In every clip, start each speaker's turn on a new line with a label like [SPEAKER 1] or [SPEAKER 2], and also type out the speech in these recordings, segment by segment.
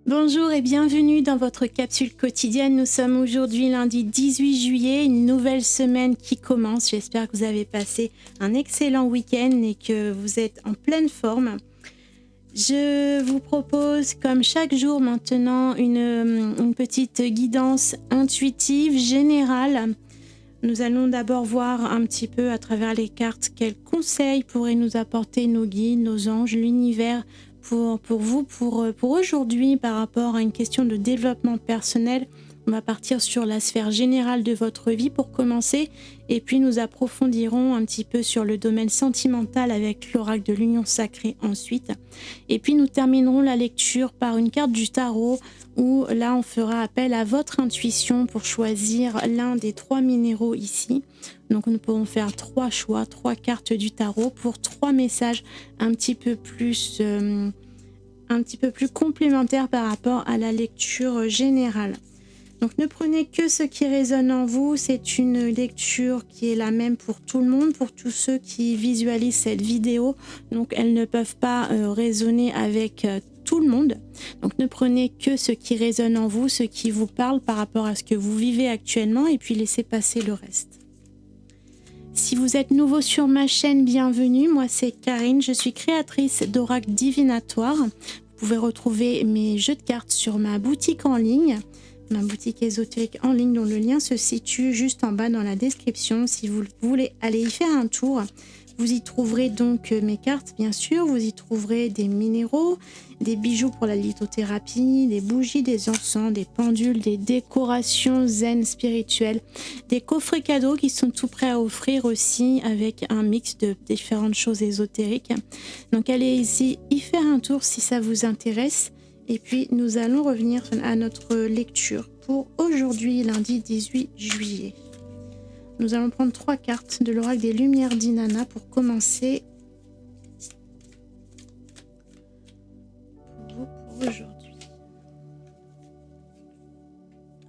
[SPEAKER 1] Bonjour et bienvenue dans votre capsule quotidienne. Nous sommes aujourd'hui lundi 18 juillet, une nouvelle semaine qui commence. J'espère que vous avez passé un excellent week-end et que vous êtes en pleine forme. Je vous propose comme chaque jour maintenant une petite guidance intuitive, générale. Nous allons d'abord voir un petit peu à travers les cartes quels conseils pourraient nous apporter nos guides, nos anges, l'univers pour vous, pour aujourd'hui par rapport à une question de développement personnel. On va partir sur la sphère générale de votre vie pour commencer et puis nous approfondirons un petit peu sur le domaine sentimental avec l'oracle de l'union sacrée ensuite. Et puis nous terminerons la lecture par une carte du tarot où là on fera appel à votre intuition pour choisir l'un des 3 minéraux ici. Donc nous pourrons faire 3 choix, 3 cartes du tarot pour 3 messages un petit peu plus complémentaires par rapport à la lecture générale. Donc ne prenez que ce qui résonne en vous, c'est une lecture qui est la même pour tout le monde, pour tous ceux qui visualisent cette vidéo, donc elles ne peuvent pas résonner avec tout le monde. Donc ne prenez que ce qui résonne en vous, ce qui vous parle par rapport à ce que vous vivez actuellement et puis laissez passer le reste. Si vous êtes nouveau sur ma chaîne, bienvenue, moi c'est Karine, je suis créatrice d'oracles divinatoires. Vous pouvez retrouver mes jeux de cartes sur ma boutique en ligne. Ma boutique ésotérique en ligne dont le lien se situe juste en bas dans la description. Si vous voulez aller y faire un tour, vous y trouverez donc mes cartes bien sûr, vous y trouverez des minéraux, des bijoux pour la lithothérapie, des bougies, des encens, des pendules, des décorations zen spirituelles, des coffrets cadeaux qui sont tout prêts à offrir aussi avec un mix de différentes choses ésotériques. Donc allez ici y faire un tour si ça vous intéresse. Et puis nous allons revenir à notre lecture pour aujourd'hui, lundi 18 juillet. Nous allons prendre 3 cartes de l'oracle des Lumières d'Inanna pour commencer. Pour aujourd'hui.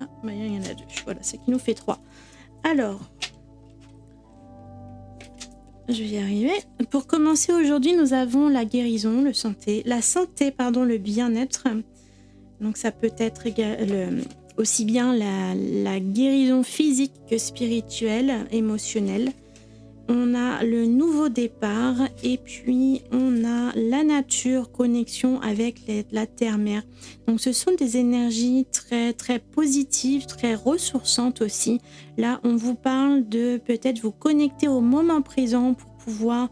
[SPEAKER 1] Ah, bah, il y en a 2. Voilà, c'est qui nous fait 3. Alors, je vais y arriver. Pour commencer aujourd'hui, nous avons la guérison, la santé, le bien-être. Donc ça peut être aussi bien la guérison physique que spirituelle, émotionnelle. On a le nouveau départ et puis on a la nature, connexion avec la terre-mère. Donc ce sont des énergies très très positives, très ressourçantes aussi. Là on vous parle de peut-être vous connecter au moment présent pour pouvoir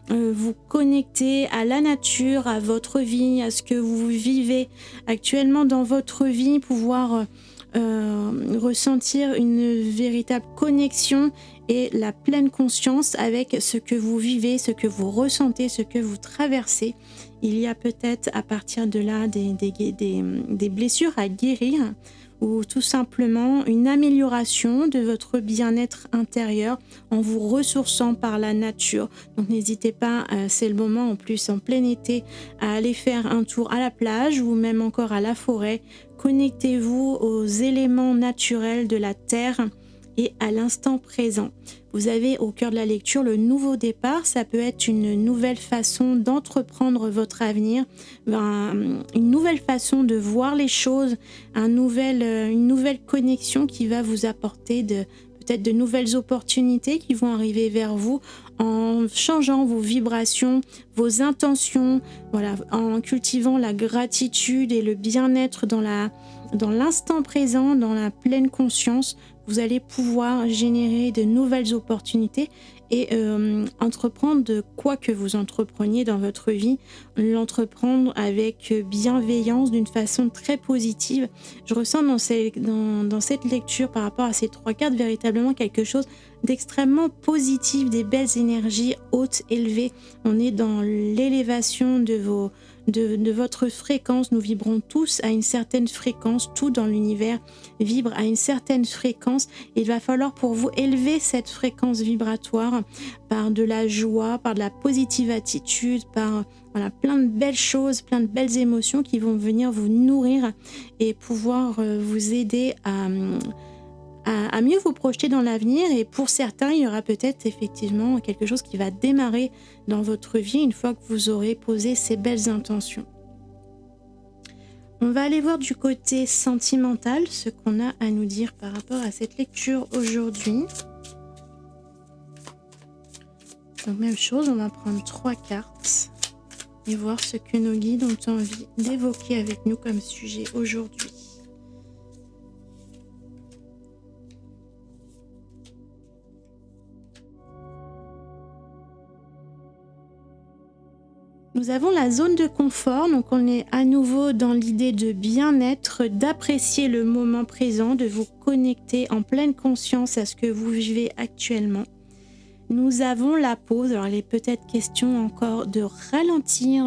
[SPEAKER 1] vous connecter à la nature, à votre vie, à ce que vous vivez actuellement dans votre vie, pouvoir ressentir une véritable connexion et la pleine conscience avec ce que vous vivez, ce que vous ressentez, ce que vous traversez. Il y a peut-être à partir de là des blessures à guérir ou tout simplement une amélioration de votre bien-être intérieur en vous ressourçant par la nature. Donc n'hésitez pas, c'est le moment en plus en plein été, à aller faire un tour à la plage ou même encore à la forêt. Connectez-vous aux éléments naturels de la terre et à l'instant présent. Vous avez au cœur de la lecture le nouveau départ, ça peut être une nouvelle façon d'entreprendre votre avenir, une nouvelle façon de voir les choses, une nouvelle connexion qui va vous apporter peut-être de nouvelles opportunités qui vont arriver vers vous en changeant vos vibrations, vos intentions, voilà, en cultivant la gratitude et le bien-être dans l'instant présent, dans la pleine conscience. Vous allez pouvoir générer de nouvelles opportunités et entreprendre de quoi que vous entrepreniez dans votre vie, l'entreprendre avec bienveillance, d'une façon très positive. Je ressens dans cette lecture par rapport à ces 3 cartes véritablement quelque chose d'extrêmement positif, des belles énergies hautes, élevées. On est dans l'élévation de votre fréquence. Nous vibrons tous à une certaine fréquence, tout dans l'univers vibre à une certaine fréquence. Il va falloir pour vous élever cette fréquence vibratoire par de la joie, par de la positive attitude, par plein de belles choses, plein de belles émotions qui vont venir vous nourrir et pouvoir vous aider à mieux vous projeter dans l'avenir. Et pour certains, il y aura peut-être effectivement quelque chose qui va démarrer dans votre vie une fois que vous aurez posé ces belles intentions. On va aller voir du côté sentimental ce qu'on a à nous dire par rapport à cette lecture aujourd'hui. Donc même chose, on va prendre 3 cartes et voir ce que nos guides ont envie d'évoquer avec nous comme sujet aujourd'hui. Nous avons la zone de confort, donc on est à nouveau dans l'idée de bien-être, d'apprécier le moment présent, de vous connecter en pleine conscience à ce que vous vivez actuellement. Nous avons la pause, alors il est peut-être question encore de ralentir,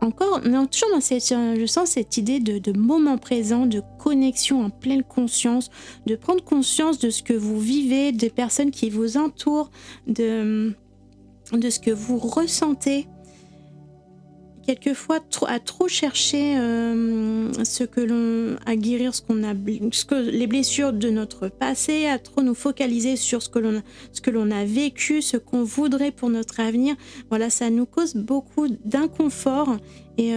[SPEAKER 1] encore, non, toujours dans je sens cette idée de moment présent, de connexion en pleine conscience, de prendre conscience de ce que vous vivez, des personnes qui vous entourent, de ce que vous ressentez. Quelquefois, à trop chercher à guérir les blessures de notre passé, à trop nous focaliser sur ce que l'on a vécu, ce qu'on voudrait pour notre avenir. Voilà, ça nous cause beaucoup d'inconfort et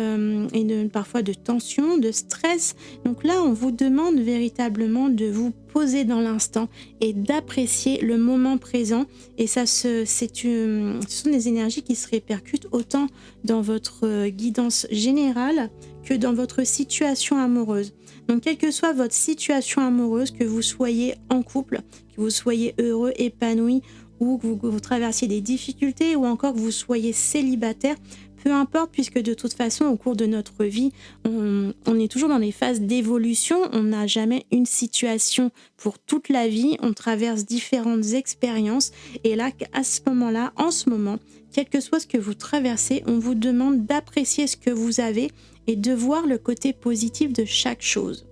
[SPEAKER 1] parfois de tension, de stress. Donc là, on vous demande véritablement de vous poser dans l'instant et d'apprécier le moment présent. Et ça, ce sont des énergies qui se répercutent autant dans votre guidance générale que dans votre situation amoureuse. Donc, quelle que soit votre situation amoureuse, que vous soyez en couple, que vous soyez heureux, épanoui, ou que vous traversiez des difficultés, ou encore que vous soyez célibataire, peu importe, puisque de toute façon, au cours de notre vie, on est toujours dans les phases d'évolution. On n'a jamais une situation pour toute la vie. On traverse différentes expériences. Et là, à ce moment-là, en ce moment, quel que soit ce que vous traversez, on vous demande d'apprécier ce que vous avez et de voir le côté positif de chaque chose.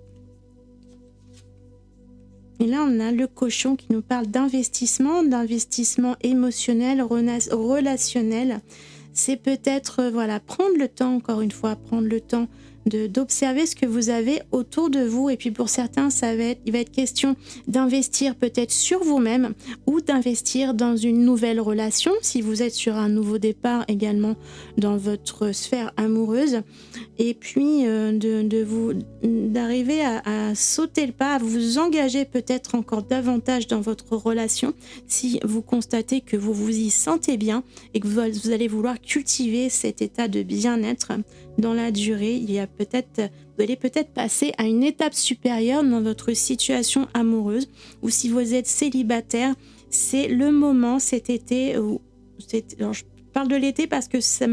[SPEAKER 1] Et là, on a le cochon qui nous parle d'investissement émotionnel, relationnel. C'est peut-être prendre le temps, encore une fois, prendre le temps d'observer ce que vous avez autour de vous. Et puis pour certains, il va être question d'investir peut-être sur vous-même ou d'investir dans une nouvelle relation, si vous êtes sur un nouveau départ également dans votre sphère amoureuse. Et puis d'arriver à sauter le pas, à vous engager peut-être encore davantage dans votre relation si vous constatez que vous vous y sentez bien et que vous allez vouloir cultiver cet état de bien-être dans la durée. Vous allez peut-être passer à une étape supérieure dans votre situation amoureuse, ou si vous êtes célibataire, c'est le moment cet été. Alors je parle de l'été parce que c'est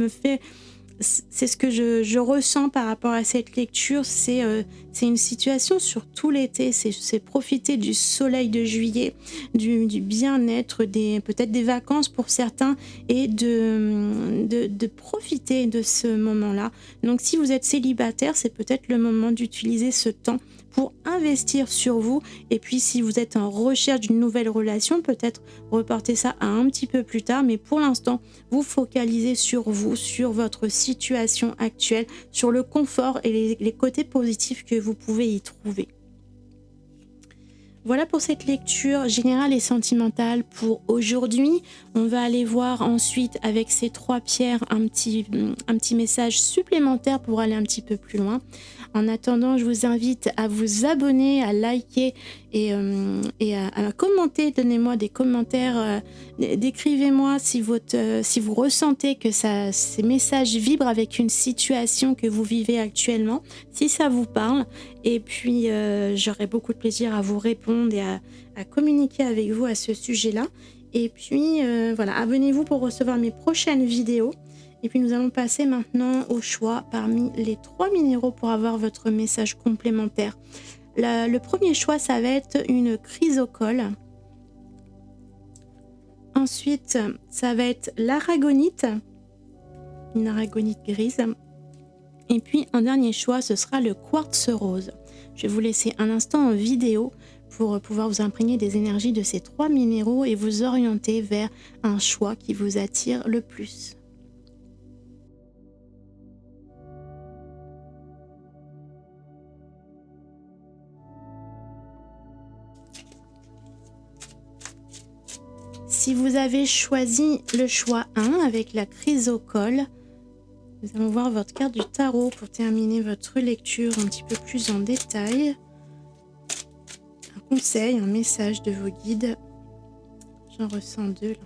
[SPEAKER 1] ce que je ressens par rapport à cette lecture. C'est une situation sur tout l'été. C'est profiter du soleil de juillet, du bien-être, peut-être des vacances pour certains, et de profiter de ce moment-là. Donc si vous êtes célibataire, c'est peut-être le moment d'utiliser ce temps pour investir sur vous. Et puis si vous êtes en recherche d'une nouvelle relation, peut-être reporter ça à un petit peu plus tard, mais pour l'instant, vous focalisez sur vous, sur votre situation actuelle, sur le confort et les côtés positifs que vous pouvez y trouver. Voilà pour cette lecture générale et sentimentale pour aujourd'hui. On va aller voir ensuite avec ces 3 pierres un petit message supplémentaire pour aller un petit peu plus loin. En attendant, je vous invite à vous abonner, à liker et à commenter. Donnez-moi des commentaires. Décrivez-moi si vous ressentez que ces messages vibrent avec une situation que vous vivez actuellement, si ça vous parle. Et puis, j'aurai beaucoup de plaisir à vous répondre et à communiquer avec vous à ce sujet-là. Et puis, abonnez-vous pour recevoir mes prochaines vidéos. Et puis, nous allons passer maintenant au choix parmi les 3 minéraux pour avoir votre message complémentaire. Le premier choix, ça va être une chrysocole. Ensuite, ça va être l'aragonite, une aragonite grise. Et puis, un dernier choix, ce sera le quartz rose. Je vais vous laisser un instant en vidéo pour pouvoir vous imprégner des énergies de ces 3 minéraux et vous orienter vers un choix qui vous attire le plus. Si vous avez choisi le choix 1 avec la chrysocole, Nous allons voir votre carte du tarot pour terminer votre lecture un petit peu plus en détail. Un conseil, un message de vos guides. J'en ressens deux là.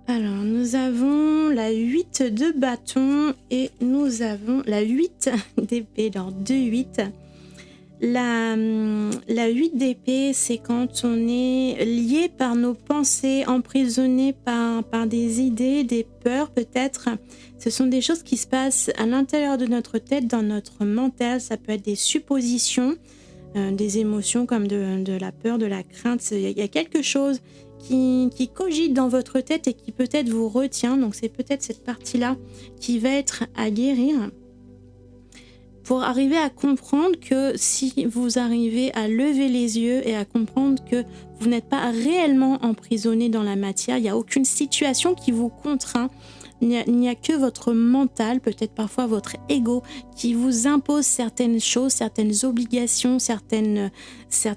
[SPEAKER 1] Alors, nous avons la 8 de bâton et nous avons la 8 d'épée. Alors, 2-8. La 8 d'épée, c'est quand on est lié par nos pensées, emprisonné par des idées, des peurs peut-être. Ce sont des choses qui se passent à l'intérieur de notre tête, dans notre mental. Ça peut être des suppositions, des émotions comme de la peur, de la crainte. Il y a quelque chose qui cogite dans votre tête et qui peut-être vous retient. Donc c'est peut-être cette partie-là qui va être à guérir. Pour arriver à comprendre que si vous arrivez à lever les yeux et à comprendre que vous n'êtes pas réellement emprisonné dans la matière, il n'y a aucune situation qui vous contraint, il n'y a que votre mental, peut-être parfois votre ego, qui vous impose certaines choses, certaines obligations, certaines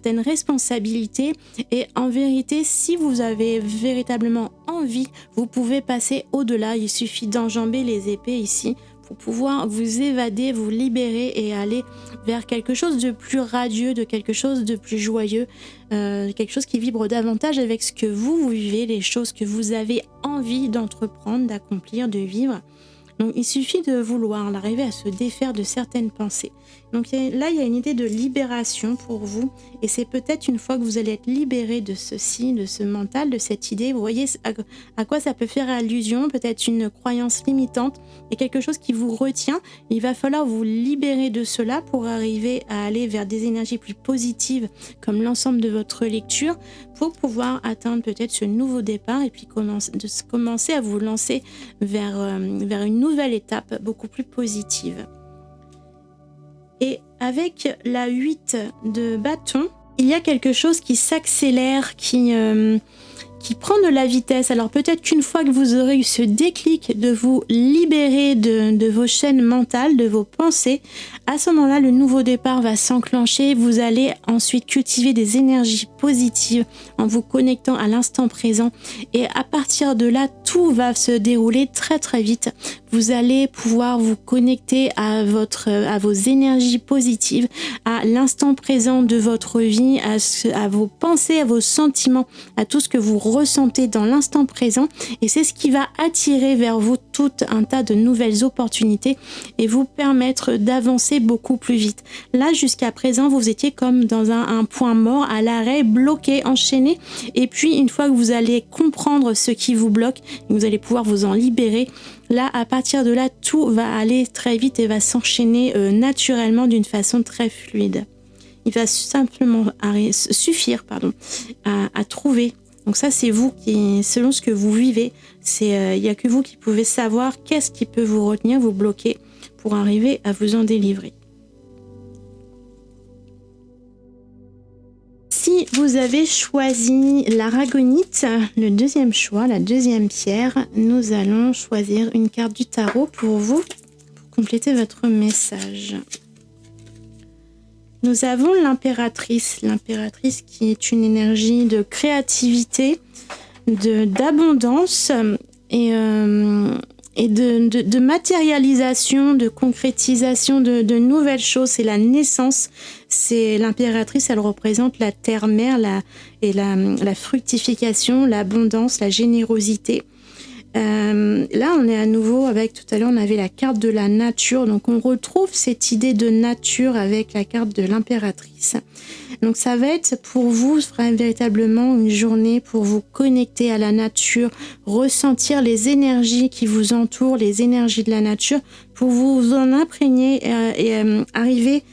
[SPEAKER 1] responsabilités. Et en vérité, si vous avez véritablement envie, vous pouvez passer au-delà. Il suffit d'enjamber les épées ici pour pouvoir vous évader, vous libérer et aller vers quelque chose de plus radieux, de quelque chose de plus joyeux, quelque chose qui vibre davantage avec ce que vous vivez, les choses que vous avez envie d'entreprendre, d'accomplir, de vivre. Donc il suffit de vouloir arriver à se défaire de certaines pensées. Donc là, il y a une idée de libération pour vous. Et c'est peut-être une fois que vous allez être libéré de ceci, de ce mental, de cette idée, vous voyez à quoi ça peut faire allusion, peut-être une croyance limitante et quelque chose qui vous retient. Il va falloir vous libérer de cela pour arriver à aller vers des énergies plus positives comme l'ensemble de votre lecture pour pouvoir atteindre peut-être ce nouveau départ et puis commencer à vous lancer vers une nouvelle étape beaucoup plus positive. Et avec la 8 de bâton, il y a quelque chose qui s'accélère, qui prend de la vitesse. Alors peut-être qu'une fois que vous aurez eu ce déclic de vous libérer de vos chaînes mentales, de vos pensées, à ce moment-là, le nouveau départ va s'enclencher. Vous allez ensuite cultiver des énergies positives en vous connectant à l'instant présent. Et à partir de là, tout va se dérouler très très vite. Vous allez pouvoir vous connecter à vos énergies positives, à l'instant présent de votre vie, à vos pensées, à vos sentiments, à tout ce que vous ressentez dans l'instant présent. Et c'est ce qui va attirer vers vous tout un tas de nouvelles opportunités et vous permettre d'avancer beaucoup plus vite. Là, jusqu'à présent, vous étiez comme dans un point mort, à l'arrêt, bloqué, enchaîné. Et puis, une fois que vous allez comprendre ce qui vous bloque, vous allez pouvoir vous en libérer. Là, à partir de là, tout va aller très vite et va s'enchaîner naturellement d'une façon très fluide. Il va simplement suffire à trouver. Donc ça, c'est vous qui, selon ce que vous vivez, il n'y a que vous qui pouvez savoir qu'est-ce qui peut vous retenir, vous bloquer pour arriver à vous en délivrer. Si vous avez choisi l'aragonite, le deuxième choix, la deuxième pierre, nous allons choisir une carte du tarot pour vous, pour compléter votre message. Nous avons l'impératrice qui est une énergie de créativité, d'abondance et de matérialisation, de concrétisation de nouvelles choses. C'est la naissance. C'est l'impératrice, elle représente la terre-mère, la fructification, l'abondance, la générosité. Là, on est à nouveau avec, tout à l'heure, on avait la carte de la nature. Donc, on retrouve cette idée de nature avec la carte de l'impératrice. Donc, ça va être pour vous véritablement une journée pour vous connecter à la nature, ressentir les énergies qui vous entourent, les énergies de la nature, pour vous en imprégner et arriver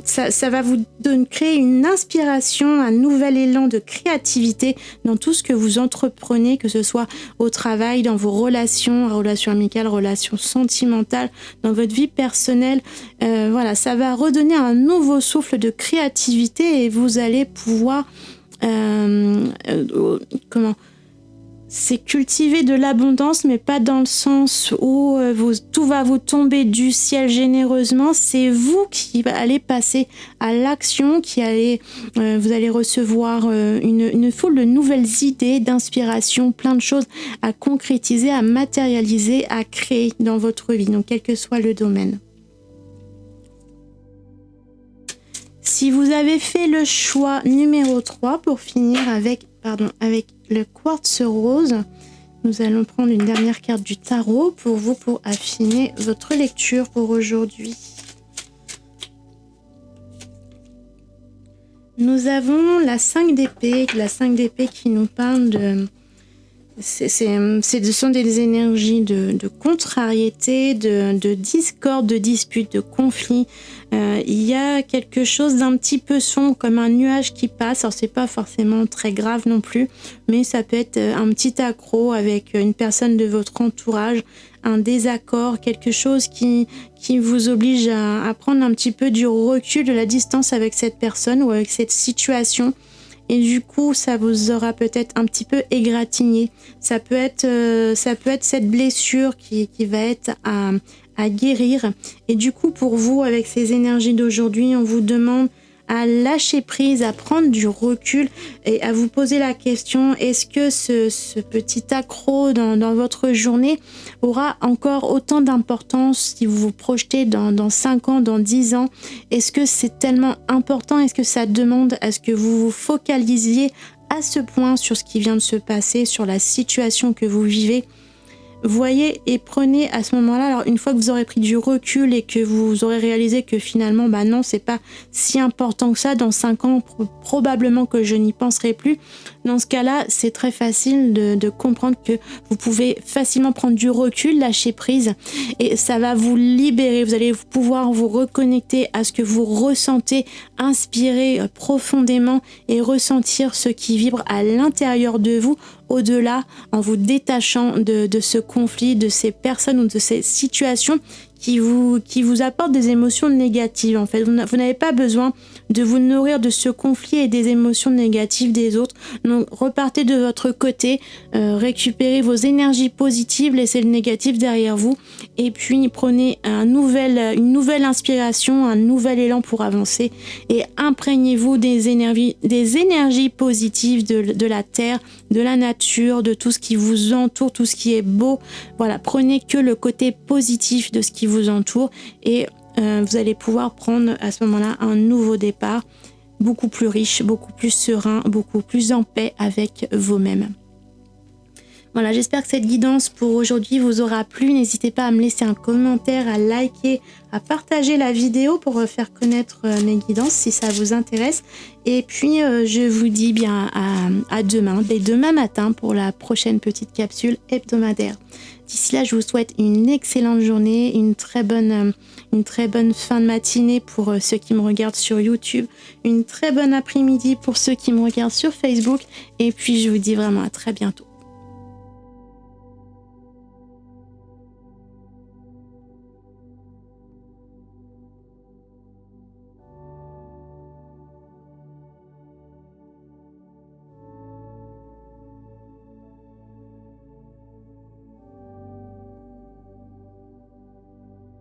[SPEAKER 1] ça va vous créer une inspiration, un nouvel élan de créativité dans tout ce que vous entreprenez, que ce soit au travail, dans vos relations amicales, relations sentimentales, dans votre vie personnelle. Voilà, ça va redonner un nouveau souffle de créativité et vous allez pouvoir c'est cultiver de l'abondance, mais pas dans le sens où tout va vous tomber du ciel généreusement. C'est vous qui allez passer à l'action, vous allez recevoir une foule de nouvelles idées, d'inspiration, plein de choses à concrétiser, à matérialiser, à créer dans votre vie, donc quel que soit le domaine. Si vous avez fait le choix numéro 3, pour finir avec le quartz rose, nous allons prendre une dernière carte du tarot pour vous, pour affiner votre lecture pour aujourd'hui. Nous avons la 5 d'épée, qui nous parle de... Ce sont des énergies de contrariété, de discorde, de dispute, de conflit. Il y a quelque chose d'un petit peu sombre, comme un nuage qui passe. Alors c'est pas forcément très grave non plus, mais ça peut être un petit accroc avec une personne de votre entourage, un désaccord, quelque chose qui vous oblige à prendre un petit peu du recul, de la distance avec cette personne ou avec cette situation. Et du coup, ça vous aura peut-être un petit peu égratigné. Ça peut être cette blessure qui va être à guérir. Et du coup, pour vous, avec ces énergies d'aujourd'hui, on vous demande à lâcher prise, à prendre du recul et à vous poser la question, est-ce que ce petit accroc dans votre journée aura encore autant d'importance si vous vous projetez dans 5 ans, dans 10 ans? Est-ce que c'est tellement important? Est-ce que ça demande à ce que vous vous focalisiez à ce point sur ce qui vient de se passer, sur la situation que vous vivez? Voyez et prenez à ce moment-là, alors une fois que vous aurez pris du recul et que vous aurez réalisé que finalement, non, c'est pas si important que ça, dans 5 ans, probablement que je n'y penserai plus. Dans ce cas-là, c'est très facile de comprendre que vous pouvez facilement prendre du recul, lâcher prise, et ça va vous libérer. Vous allez pouvoir vous reconnecter à ce que vous ressentez, inspirer profondément et ressentir ce qui vibre à l'intérieur de vous, au-delà, en vous détachant de ce conflit, de ces personnes ou de ces situations qui vous apportent des émotions négatives. En fait, vous n'avez pas besoin de vous nourrir de ce conflit et des émotions négatives des autres. Donc, repartez de votre côté, récupérez vos énergies positives, laissez le négatif derrière vous, et puis prenez une nouvelle inspiration, un nouvel élan pour avancer, et imprégnez-vous des énergies positives de la terre, de la nature, de tout ce qui vous entoure, tout ce qui est beau. Voilà, prenez que le côté positif de ce qui vous entoure, et vous allez pouvoir prendre à ce moment-là un nouveau départ, beaucoup plus riche, beaucoup plus serein, beaucoup plus en paix avec vous-même. Voilà, j'espère que cette guidance pour aujourd'hui vous aura plu. N'hésitez pas à me laisser un commentaire, à liker, à partager la vidéo pour faire connaître mes guidances si ça vous intéresse. Et puis, je vous dis bien à demain, dès demain matin, pour la prochaine petite capsule hebdomadaire. D'ici là, je vous souhaite une excellente journée, une très bonne fin de matinée pour ceux qui me regardent sur YouTube, une très bonne après-midi pour ceux qui me regardent sur Facebook. Et puis, je vous dis vraiment à très bientôt.